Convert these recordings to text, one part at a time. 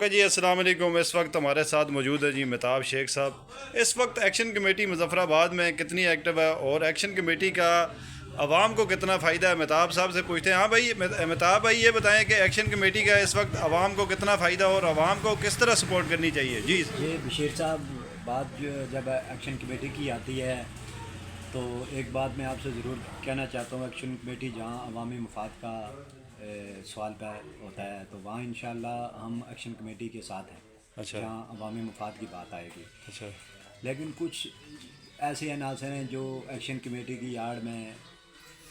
جی السلام علیکم. اس وقت ہمارے ساتھ موجود ہے جی مہتاب شیخ صاحب. اس وقت ایکشن کمیٹی مظفر آباد میں کتنی ایکٹیو ہے اور ایکشن کمیٹی کا عوام کو کتنا فائدہ ہے؟ مہتاب صاحب سے پوچھتے ہیں. ہاں بھائی مہتاب بھائی، یہ بتائیں کہ ایکشن کمیٹی کا اس وقت عوام کو کتنا فائدہ اور عوام کو کس طرح سپورٹ کرنی چاہیے؟ جی بشیر صاحب، بات جب ایکشن کمیٹی کی آتی ہے تو ایک بات میں آپ سے ضرور کہنا چاہتا ہوں. ایکشن کمیٹی جہاں عوامی مفاد کا سوال پہ ہوتا ہے تو وہاں انشاءاللہ ہم ایکشن کمیٹی کے ساتھ ہیں. اچھا جہاں عوامی مفاد کی بات آئے گی. اچھا لیکن کچھ ایسے عناصر ہیں جو ایکشن کمیٹی کی آڑ میں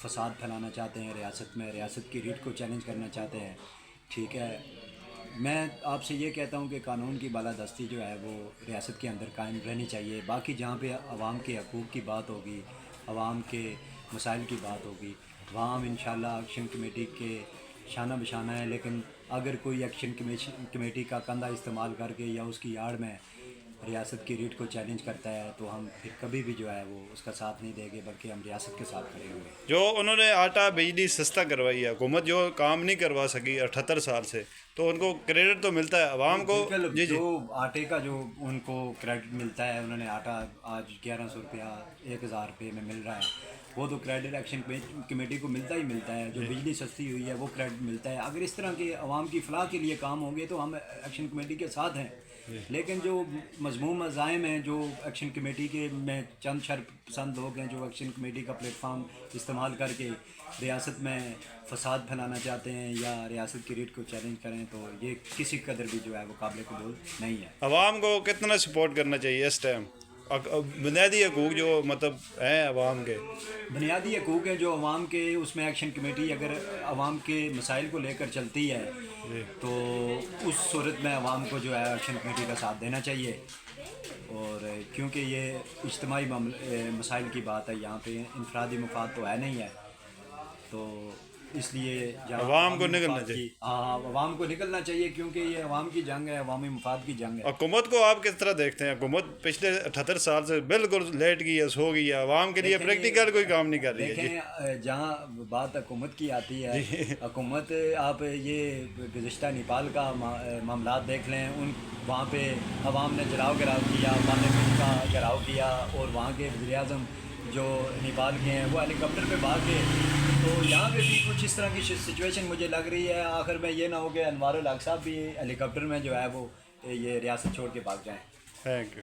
فساد پھیلانا چاہتے ہیں ریاست کی ریٹ کو چیلنج کرنا چاہتے ہیں. ٹھیک ہے، میں آپ سے یہ کہتا ہوں کہ قانون کی بالادستی جو ہے وہ ریاست کے اندر قائم رہنی چاہیے. باقی جہاں پہ عوام کے حقوق کی بات ہوگی، عوام کے مسائل کی بات ہوگی، وہاں ہم انشاءاللہ ایکشن کمیٹی کے شانہ بشانہ ہے. لیکن اگر کوئی ایکشن کمیٹی کا کندھا استعمال کر کے یا اس کی آڑ میں ریاست کی ریٹ کو چیلنج کرتا ہے تو ہم پھر کبھی بھی جو ہے وہ اس کا ساتھ نہیں دیں گے، بلکہ ہم ریاست کے ساتھ کھڑے ہوں گے. جو انہوں نے آٹا بجلی سستا کروائی ہے، حکومت جو کام نہیں کروا سکی 78 سال سے، تو ان کو کریڈٹ تو ملتا ہے عوام کو. بالکل، جی جو آٹے کا جو ان کو کریڈٹ ملتا ہے، انہوں نے آٹا آج 1100 روپیہ 1000 روپے میں مل رہا ہے، وہ تو کریڈٹ ایکشن کمیٹی کو ملتا ہی ملتا ہے. جو بجلی سستی ہوئی ہے وہ کریڈٹ ملتا ہے. اگر اس طرح کے عوام کی فلاح کے لیے کام ہوں گے تو ہم ایکشن کمیٹی کے ساتھ ہیں. لیکن جو مذموم مزاحم ہیں، جو ایکشن کمیٹی کے میں چند شر پسند لوگ ہیں جو ایکشن کمیٹی کا پلیٹ فارم استعمال کر کے ریاست میں فساد پھیلانا چاہتے ہیں یا ریاست کی ریٹ کو چیلنج کریں، تو یہ کسی قدر بھی جو ہے وہ قابل قبول نہیں ہے. عوام کو کتنا سپورٹ کرنا چاہیے اس ٹائم؟ بنیادی حقوق جو مطلب ہیں عوام کے، بنیادی حقوق ہیں جو عوام کے، اس میں ایکشن کمیٹی اگر عوام کے مسائل کو لے کر چلتی ہے تو اس صورت میں عوام کو جو ہے ایکشن کمیٹی کا ساتھ دینا چاہیے. اور کیونکہ یہ اجتماعی مسائل کی بات ہے، یہاں پہ انفرادی مفاد تو ہے نہیں ہے، تو اس لیے عوام کو نکلنا چاہیے. عوام کو نکلنا چاہیے کیونکہ یہ عوام کی جنگ ہے، عوامی مفاد کی جنگ ہے. حکومت کو آپ کس طرح دیکھتے ہیں؟ حکومت پچھلے 78 سال سے بالکل لیٹ گئی ہے، سو گئی ہے، عوام کے لیے پریکٹیکل کوئی کام نہیں کر رہی ہے. دیکھیں، جہاں بات حکومت کی آتی ہے، حکومت آپ یہ گزشتہ نیپال کا معاملات دیکھ لیں. وہاں پہ عوام نے جلاؤ گراؤ کیا، پارلیمنٹ کا گھراؤ کیا، اور وہاں کے وزیر اعظم جو نیپال کے ہیں وہ ہیلی کاپٹر پہ بھاگ گئے. تو یہاں پہ بھی کچھ اس طرح کی سچویشن مجھے لگ رہی ہے. آخر میں یہ نہ ہو کہ انوار الحق صاحب بھی ہیلی کاپٹر میں جو ہے وہ یہ ریاست چھوڑ کے بھاگ جائیں. Thank you.